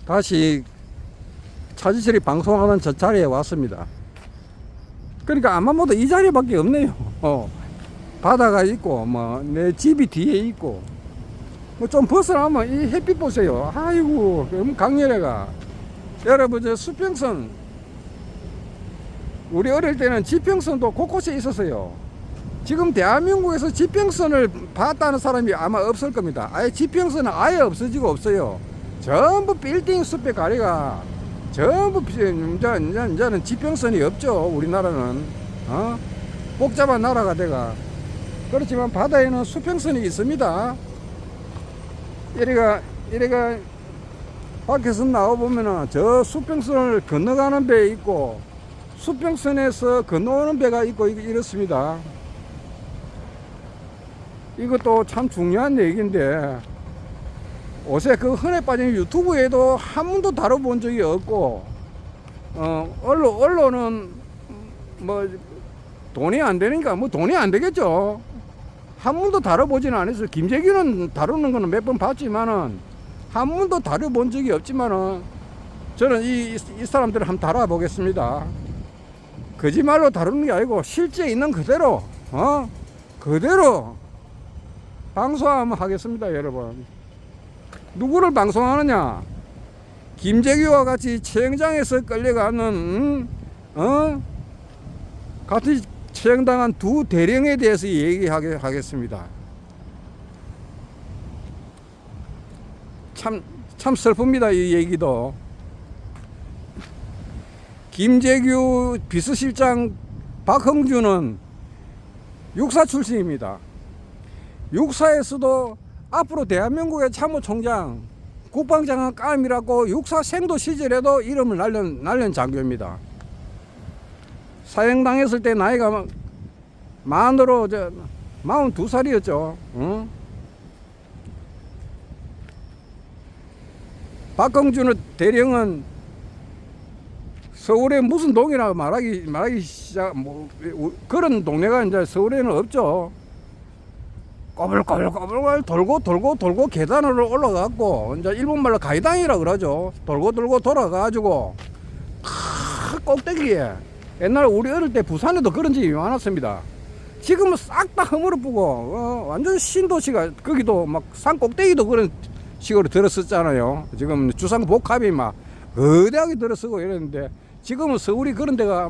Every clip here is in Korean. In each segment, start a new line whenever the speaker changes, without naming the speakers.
다시 차지철이 방송하는 저 자리에 왔습니다. 그러니까 아마 모두 이 자리밖에 없네요. 바다가 있고 뭐 내 집이 뒤에 있고 뭐 좀 벗어나면 이 햇빛 보세요. 아이고 너무 강렬해가. 여러분 저 수평선, 우리 어릴 때는 지평선도 곳곳에 있었어요. 지금 대한민국에서 지평선을 봤다는 사람이 아마 없을 겁니다. 아예 지평선은 아예 없어지고 없어요. 전부 빌딩 숲에 가리가 전부 이제는 지평선이 없죠. 우리나라는 복잡한 나라가 돼가. 그렇지만 바다에는 수평선이 있습니다. 이래가 밖에서 나와보면은 저 수평선을 건너가는 배 있고 수평선에서 건너오는 배가 있고 이렇습니다. 이것도 참 중요한 얘기인데 요새 그 흔해 빠진 유튜브에도 한 번도 다뤄본 적이 없고 언론은 뭐 돈이 안 되니까 뭐 돈이 안 되겠죠. 한 번도 다뤄보지는 않았어요. 김재규는 다루는 거는 몇 번 봤지만은 한 번도 다뤄본 적이 없지만은 저는 이 사람들을 한번 다뤄보겠습니다. 거짓말로 다루는 게 아니고 실제 있는 그대로 그대로 방송하면 하겠습니다. 여러분, 누구를 방송하느냐? 김재규와 같이 체형장에서 끌려가는 같이 체형당한 두 대령에 대해서 얘기하게 하겠습니다. 참 슬픕니다. 이 얘기도. 김재규 비서실장 박흥준은 육사 출신입니다. 육사에서도 앞으로 대한민국의 참모총장, 국방장관 깜이라고 육사 생도 시절에도 이름을 날린 장교입니다. 사형당했을 때 나이가 만으로 42살이었죠. 박흥준 대령은 서울에 무슨 동이나 말하기 시작, 그런 동네가 이제 서울에는 없죠. 꼬불꼬불 돌고 계단으로 올라갔고, 이제 일본말로 가이당이라 그러죠. 돌고 돌아가가지고 꼭대기에, 옛날 우리 어릴 때 부산에도 그런 집이 많았습니다. 지금은 싹 다 허물어보고 완전 신도시가, 거기도 막 산 꼭대기도 그런 식으로 들었었잖아요. 지금 주상 복합이 막 거대하게 들어서고 이랬는데, 지금은 서울이 그런 데가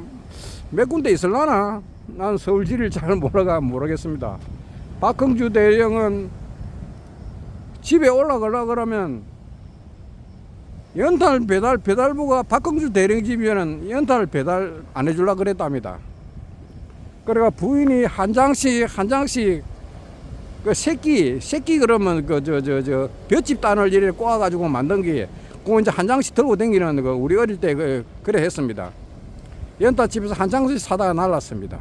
몇 군데 있을라나? 난 서울지를 잘 모르겠습니다. 박흥주 대령은 집에 올라가려고 그러면 연탄 배달부가 박흥주 대령 집이면은 연탄을 배달 안 해주려고 그랬답니다. 그래가 부인이 한 장씩 그 새끼 그러면 그 볏짚 단을 이렇게 꼬아가지고 만든 게 그거 이제 한 장씩 들고 다니는 거 우리 어릴 때 그래 했습니다. 연탄집에서 한 장씩 사다가 날랐습니다.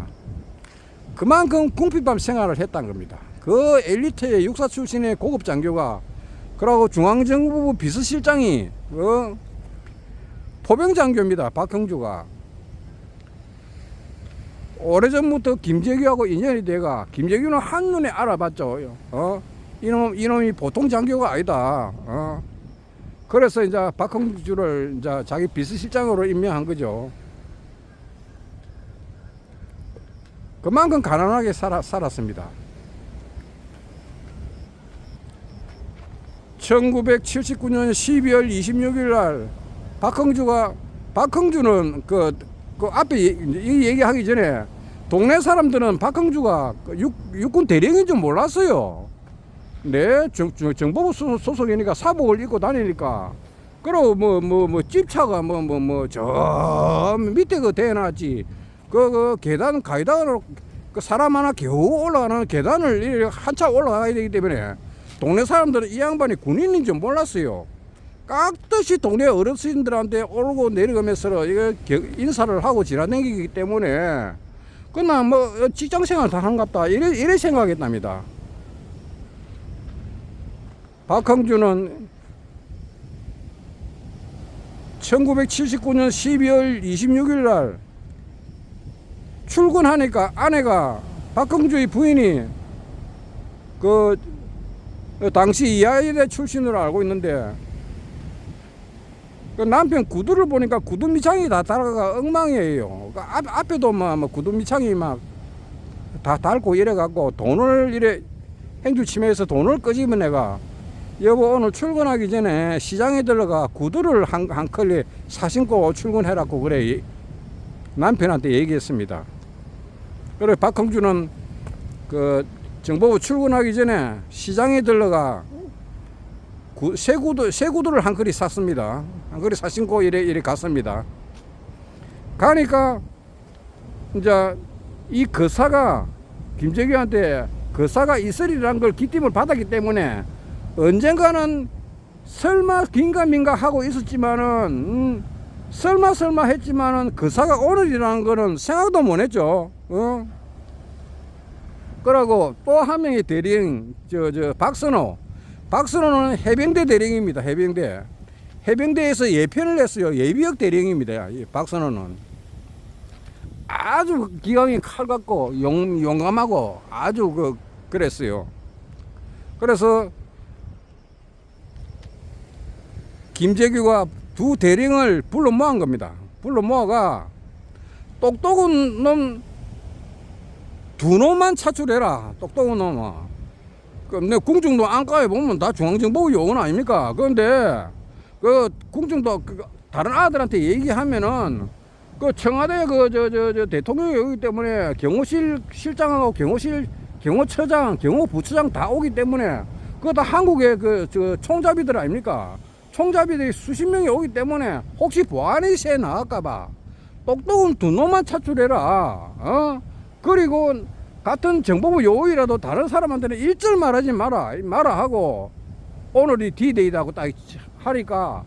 그만큼 궁핍한 생활을 했다는 겁니다. 그 엘리트의 육사 출신의 고급 장교가, 그러고 중앙정부부 비서실장이 포병 장교입니다. 박흥주가. 오래전부터 김재규하고 인연이 돼가, 김재규는 한눈에 알아봤죠. 이놈이 보통 장교가 아니다. 그래서 이제 박흥주를 이제 자기 비서실장으로 임명한 거죠. 그만큼 가난하게 살았습니다. 1979년 12월 26일 날 박흥주는 그 앞에 이 얘기하기 전에 동네 사람들은 박흥주가 육군 대령인 줄 몰랐어요. 네, 정보부 소속이니까 사복을 입고 다니니까. 그리고 뭐 집차가 저 밑에 그 대놨지. 그 계단 가이다로 그 사람 하나 겨우 올라가는 계단을 한참 올라가야 되기 때문에 동네 사람들은 이 양반이 군인인 줄 몰랐어요. 깍듯이 동네 어르신들한테 오르고 내려가면서 이거 인사를 하고 지나다니기 때문에 그냥 뭐 직장생활 다 하는갑다 이래 생각했답니다. 박흥주는 1979년 12월 26일 날 출근하니까 아내가, 박흥주의 부인이 당시 이화여대 출신으로 알고 있는데 그 남편 구두를 보니까 구두 밑창이 다 달아가 엉망이에요. 그 앞에도 뭐 구두 밑창이 막 다 닳고 이래갖고 돈을 이래 행주치매에서 돈을 끄집어 내가 여보 오늘 출근하기 전에 시장에 들어가 구두를 한 컬리 사신고 출근해라고 그래 남편한테 얘기했습니다. 그래 박형주는 그 정보부 출근하기 전에 시장에 들어가 새 구두를 한 컬리 샀습니다. 한 컬리 사신고 이래 갔습니다. 가니까 이제 이 거사가 김재규한테 거사가 있으리라는 걸 기tim을 받았기 때문에 언젠가는 설마 긴가민가 하고 있었지만은 설마 했지만은 거사가 오늘이라는 거는 생각도 못 했죠. 그러고 또 한 명의 대령 박선호는 해병대 대령입니다. 해병대에서 예편을 했어요. 예비역 대령입니다. 박선호는 아주 기강이 칼 같고 용감하고 아주 그랬어요. 그래서 김재규가 두 대령을 불러 모은 겁니다. 불러 모아가 똑똑한 놈 두 놈만 차출해라. 똑똑한 놈은. 내 궁중도 안가에 보면 다 중앙정보국 요원 아닙니까? 그런데 그 궁중도 다른 아들한테 얘기하면은 그 청와대 대통령이 오기 때문에 경호실 실장하고 경호처장, 경호부처장 다 오기 때문에 그거 다 한국의 총잡이들 아닙니까? 총잡이들이 수십 명이 오기 때문에 혹시 보안이 새 나갈까봐 똑똑한 두 놈만 차출해라. 그리고 같은 정보부 요원이라도 다른 사람한테는 일절 말하지 마라 하고 오늘이 D-Day라고 딱 하니까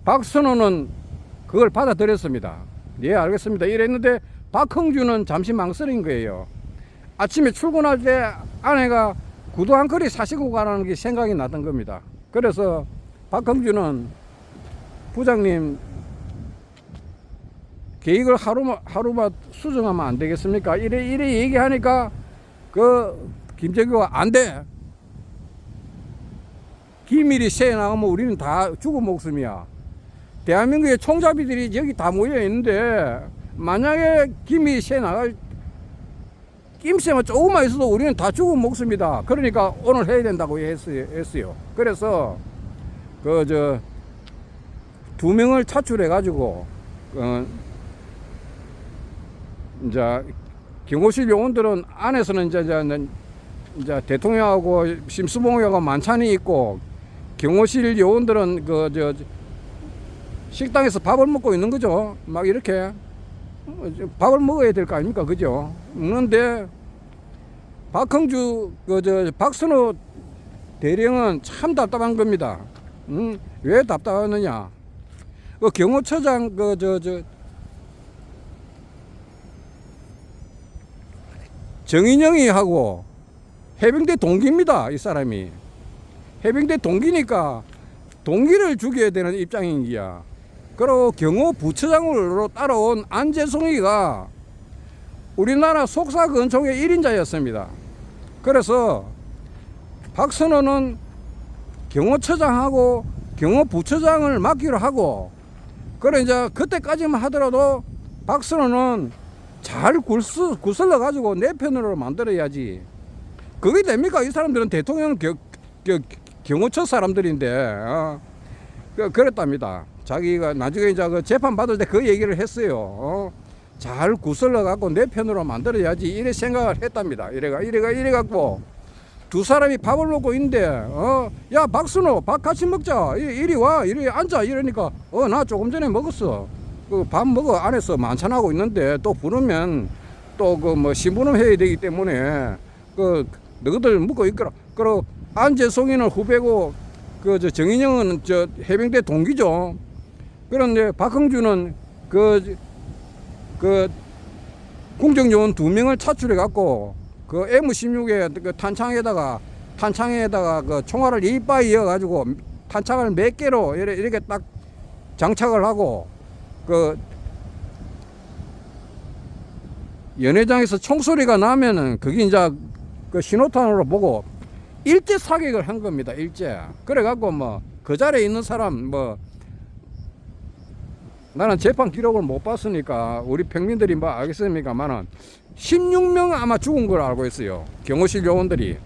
박선호는 그걸 받아들였습니다. 예, 알겠습니다. 이랬는데 박형주는 잠시 망설인 거예요. 아침에 출근할 때 아내가 구두 한 컬이 사시고 가라는 게 생각이 났던 겁니다. 그래서 박형주는 부장님 계획을 하루만 수정하면 안 되겠습니까? 이래 얘기하니까 그 김재규가 안 돼. 기밀이 새 나가면 우리는 다 죽은 목숨이야. 대한민국의 총잡이들이 여기 다 모여 있는데 만약에 기밀이 새 나갈 낌새만 조금만 있어도 우리는 다 죽은 목숨이다. 그러니까 오늘 해야 된다고 했어요. 그래서 두 명을 차출해 가지고 이제 경호실 요원들은 안에서는 이제 대통령하고 심수봉하고 만찬이 있고 경호실 요원들은 식당에서 밥을 먹고 있는 거죠. 막 이렇게 밥을 먹어야 될 거 아닙니까, 그죠? 그런데 박형주 박선호 대령은 참 답답한 겁니다. 왜 답답하느냐? 그 경호처장 정인영이 하고 해병대 동기입니다. 이 사람이 해병대 동기니까 동기를 죽여야 되는 입장인 기야. 그리고 경호부처장으로 따라온 안재송이가 우리나라 속사건총의 1인자였습니다. 그래서 박선호는 경호처장하고 경호부처장을 맡기로 하고 그래 이제 그때까지만 하더라도 박선호는 잘 구슬러 가지고 내 편으로 만들어야지. 그게 됩니까? 이 사람들은 대통령 경호처 사람들인데 그랬답니다. 자기가 나중에 이제 재판 받을 때 그 얘기를 했어요. 잘 구슬러 갖고 내 편으로 만들어야지 이래 생각을 했답니다. 이래 갖고 두 사람이 밥을 먹고 있는데 야 박순호 밥 같이 먹자 이리 와 이리 앉아 이러니까 나 조금 전에 먹었어. 그 밥 먹어 안에서 만찬하고 있는데 또 부르면 또 뭐 심부름 해야 되기 때문에 너희들 먹고 있거라. 그리고 안재송이는 후배고 정인영은 해병대 동기죠. 그런데 박형주는 궁정요원 2명을 차출해 갖고 M16의 탄창에다가 총알을 이빠이 이어 가지고 탄창을 몇 개로 이렇게 딱 장착을 하고 연회장에서 총소리가 나면은 그게 이제 신호탄으로 보고 일제 사격을 한 겁니다. 일제. 그래갖고 뭐 그 자리에 있는 사람 뭐 나는 재판 기록을 못 봤으니까 우리 평민들이 뭐 알겠습니까만은 16명 아마 죽은 걸 알고 있어요. 경호실 요원들이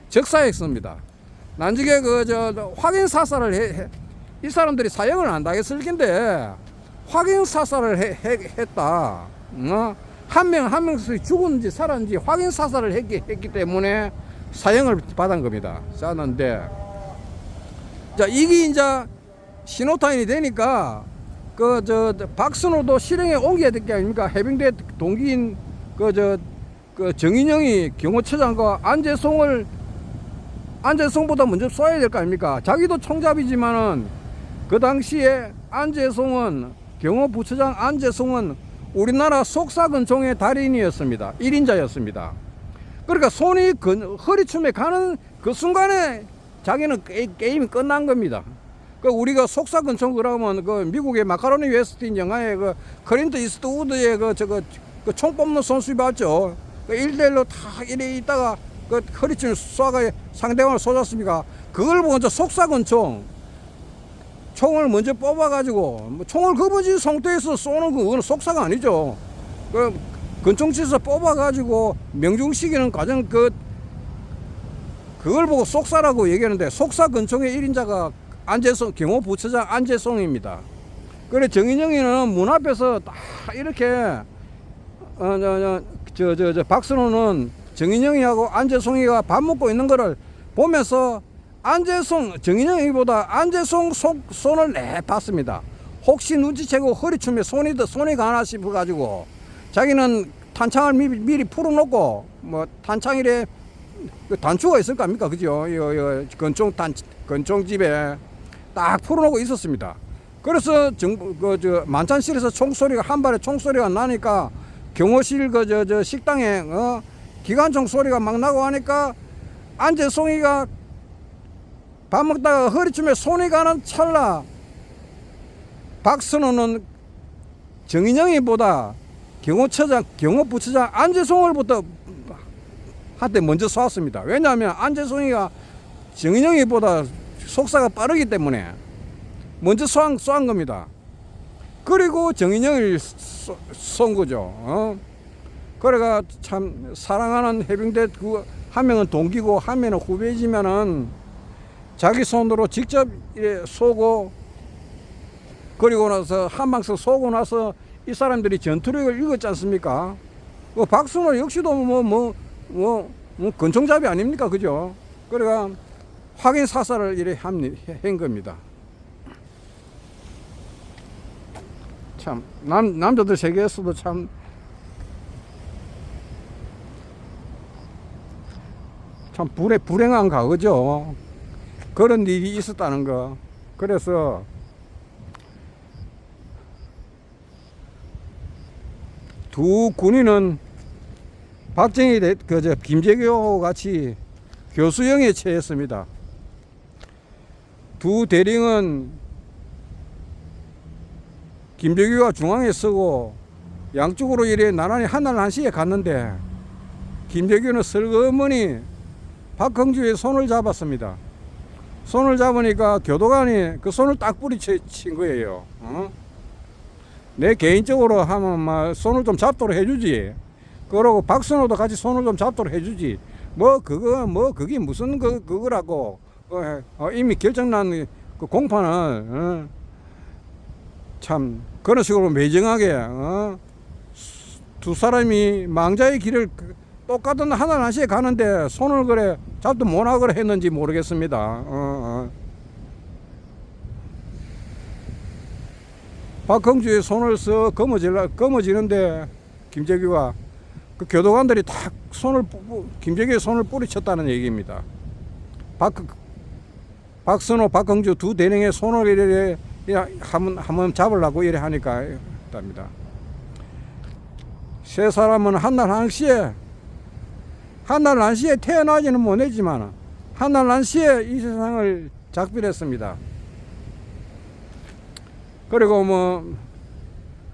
적사했습니다. 난지게 확인 사살을 이 사람들이 사형을 안 당했을 텐데 확인 사살을 했다. 한 명씩 죽은지 살았는지 확인 사살을 했기 때문에 사형을 받은 겁니다. 쌌는데 자 이게 이제 신호탄이 되니까 박선호도 실행에 옮겨야 될 게 아닙니까? 해병대 동기인 정인영이 경호처장과 안재송보다 먼저 쏴야 될 거 아닙니까? 자기도 총잡이지만은 그 당시에 경호부처장 안재송은 우리나라 속사근총의 달인이었습니다. 1인자였습니다. 그러니까 손이 허리춤에 가는 그 순간에 자기는 게임이 끝난 겁니다. 우리가 속사근총 그러면 미국의 마카로니 웨스틴 영화의 클린트 이스트우드의 총 뽑는 선수 봤죠? 1대1로 다 이래 있다가 허리춤 쏴가 상대방을 쏘졌습니까? 그걸 먼저 속사근총 총을 먼저 뽑아가지고 총을 거부지 상태에서 쏘는 그건 속사가 아니죠. 근총치에서 뽑아가지고 명중시키는 과정 그걸 보고 속사라고 얘기하는데 속사근총의 1인자가 경호부처장 안재송입니다. 그래 정인영이는 문 앞에서 딱 이렇게 박선호는 정인영이하고 안재송이가 밥 먹고 있는 거를 보면서 정인영이보다 안재송 손을 봤습니다. 혹시 눈치채고 허리춤에 손이 가나 싶어가지고 자기는 탄창을 미리 풀어놓고 뭐 탄창이래 단추가 있을 거 아닙니까? 그죠? 권총집에 딱 풀어놓고 있었습니다. 그래서 만찬실에서 총소리가 한 발에 총소리가 나니까 경호실 식당에 기관총 소리가 막 나고 하니까 안재송이가 밥 먹다가 허리춤에 손이 가는 찰나 박선호는 정인영이보다 경호부처장 안재송을부터 한테 먼저 쐈습니다. 왜냐하면 안재송이가 정인영이보다 속사가 빠르기 때문에 먼저 쏜 겁니다. 그리고 정인영을 쏜 거죠. 그래가 참 사랑하는 해병대 한 명은 동기고 한 명은 후배지만은 자기 손으로 직접 쏘고 그리고 나서 한방석 쏘고 나서 이 사람들이 전투력을 읽었지 않습니까? 박순호 역시도 권총잡이 아닙니까? 그죠? 그래가 확인 사살을 이래 한 겁니다. 참 남자들 세계에서도 참 불행한 과거죠. 그런 일이 있었다는 거. 그래서 두 군인은 박정희 김재규 같이 교수형에 처했습니다. 두 대령은 김재규가 중앙에 서고 양쪽으로 이래 나란히 한날 한시에 갔는데 김재규는 슬그머니 박흥주의 손을 잡았습니다. 손을 잡으니까 교도관이 그 손을 딱 뿌리친 거예요. 내 개인적으로 하면 막 손을 좀 잡도록 해주지. 그러고 박선호도 같이 손을 좀 잡도록 해주지. 그게 무슨 그거라고. 이미 결정난 그 공판을 참 그런 식으로 매정하게 두 사람이 망자의 길을 똑같은 하늘 한시에 가는데 손을 그래 잡도 못하고 했는지 모르겠습니다. 박흥주의 손을 거머쥐는데 김재규가 그 교도관들이 딱 김재규의 손을 뿌리쳤다는 얘기입니다. 박선호, 박흥주 두 대령의 손을 이래 한번 잡으려고 이래 하니까 답니다. 세 사람은 한날 한시에 태어나지는 못했지만 한날 한시에 이 세상을 작별했습니다. 그리고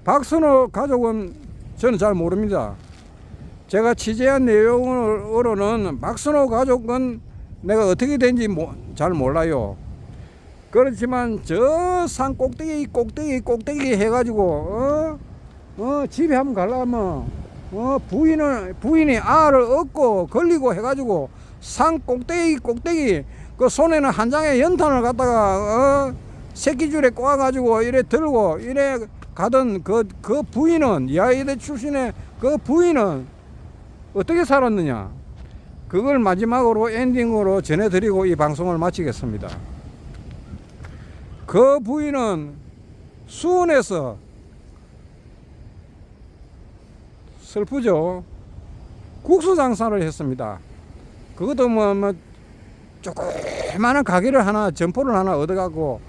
박선호 가족은 저는 잘 모릅니다. 제가 취재한 내용으로는 박선호 가족은 내가 어떻게 된지 잘 몰라요. 그렇지만 저 산 꼭대기 해가지고 집에 한번 가려면 부인이 알을 얻고 걸리고 해가지고 산 꼭대기 그 손에는 한 장의 연탄을 갖다가 새끼줄에 꼬아가지고 이래 들고 이래 가던 그 부인은 야이대 출신의 그 부인은 어떻게 살았느냐, 그걸 마지막으로 엔딩으로 전해드리고 이 방송을 마치겠습니다. 그 부인은 수원에서, 슬프죠, 국수 장사를 했습니다. 그것도 뭐 조그마한 가게를 하나, 점포를 하나 얻어갖고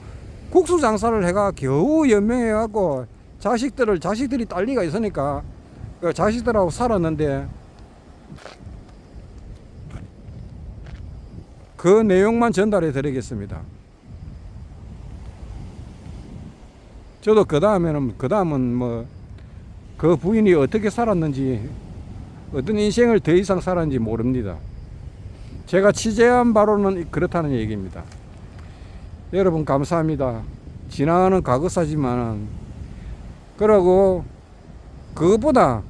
국수 장사를 해가 겨우 연명해갖고 자식들이 딸리가 있으니까 그 자식들하고 살았는데, 그 내용만 전달해 드리겠습니다. 저도 그 다음은 뭐 그 부인이 어떻게 살았는지, 어떤 인생을 더 이상 살았는지 모릅니다. 제가 취재한 바로는 그렇다는 얘기입니다. 여러분 감사합니다. 지나가는 과거사지만, 그러고 그것보다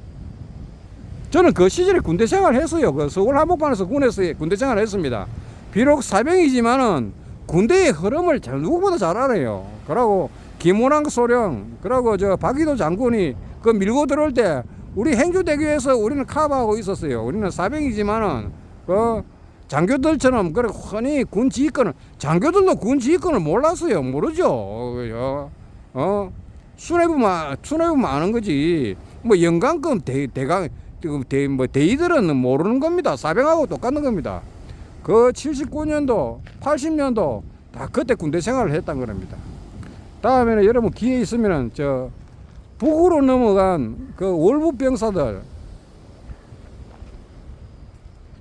저는 그 시절에 군대 생활을 했어요. 그 서울 한복판에서 군에서 군대 생활을 했습니다. 비록 사병이지만은 군대의 흐름을 누구보다 잘 알아요. 그러고 김원왕 소령, 그러고 저 박이도 장군이 그 밀고 들어올 때 우리 행주대교에서 우리는 커버하고 있었어요. 우리는 사병이지만은 그 장교들처럼 그렇게 흔히 군 지휘권을, 장교들도 군 지휘권을 몰랐어요. 모르죠. 수뇌부만 아는 거지. 뭐 영관급 대위들은 모르는 겁니다. 사병하고 똑같은 겁니다. 그 79년도, 80년도 다 그때 군대 생활을 했단 겁니다. 다음에는 여러분 기회 있으면은 저 북으로 넘어간 그 월북 병사들,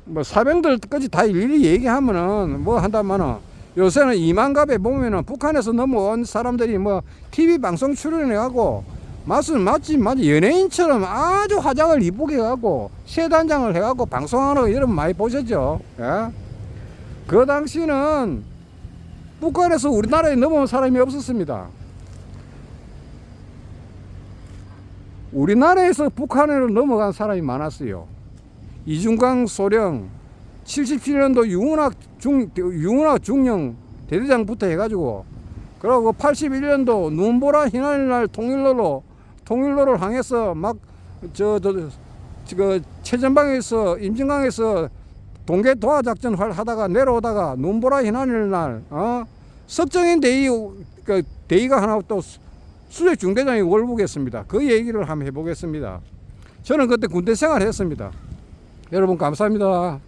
뭐 사병들까지 다 일일이 얘기하면은 뭐 한다마는, 요새는 이만갑에 보면은 북한에서 넘어온 사람들이 뭐 TV 방송 출연해가고 마치 연예인처럼 아주 화장을 이쁘게 해가고 세단장을 해가고 방송하는 거 여러분 많이 보셨죠? 예? 그 당시는 북한에서 우리나라에 넘어온 사람이 없었습니다. 우리나라에서 북한으로 넘어간 사람이 많았어요. 이중광 소령, 77년도 유은학 중령 대대장부터 해가지고, 그리고 81년도 눈보라 희난날 통일로를 향해서 막 최전방에서 임진강에서 동계 도하 작전 하다가 내려오다가 눈보라 희난날 석정인 대위가 하나 또 수색 중대장이 월북했습니다. 그 얘기를 한번 해보겠습니다. 저는 그때 군대 생활했습니다. 여러분 감사합니다.